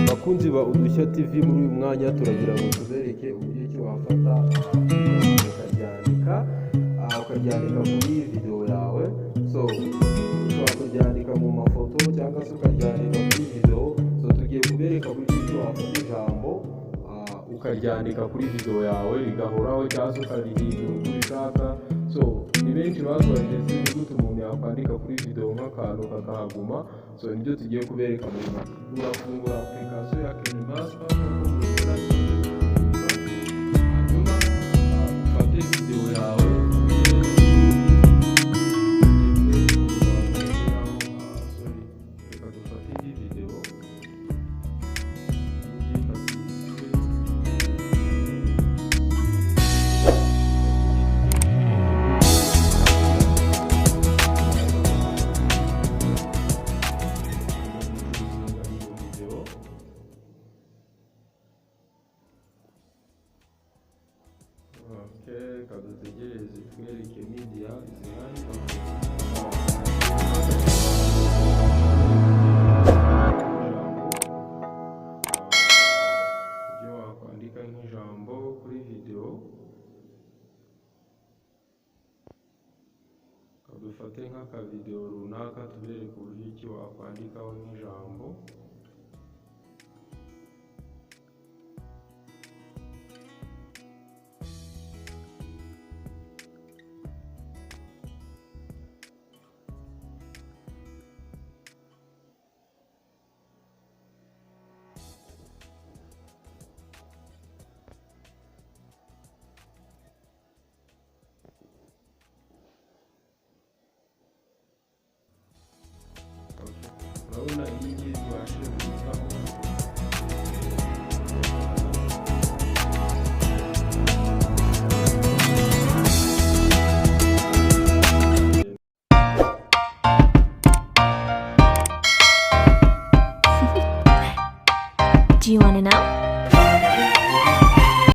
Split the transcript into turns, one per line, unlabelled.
bakunzi ba Udushya TV, muri uyu mwanya turagira ngo tubereke uburyo ki wafata ukaryandika kuri video yawe. So ushobora kuryandika mu mafoto cyangwa se ukaryandika kuri video. So tugiye kubereka uburyo ki wafata ijambo ukaryandika kuri video yawe rigahoraho cyangwa se ukarihindura uko ushaka. So ni benshi basobanuye ni gute umuntu yakwandika kuri video nk'akantu kakahaguma. So nibyo tugiye kubereka. Urafungura application ya Kenmaster, hanyuma ufate video yawe kadutegereze twereke media zihari. Ibyo wakwandika nk'ijambo kuri video, kadufate nk'aka video runaka tubereke uburyo ki wakwandikaho nk'ijambo. Urabona iyi ngiyi tubashije kubitaho.
Do you want to know?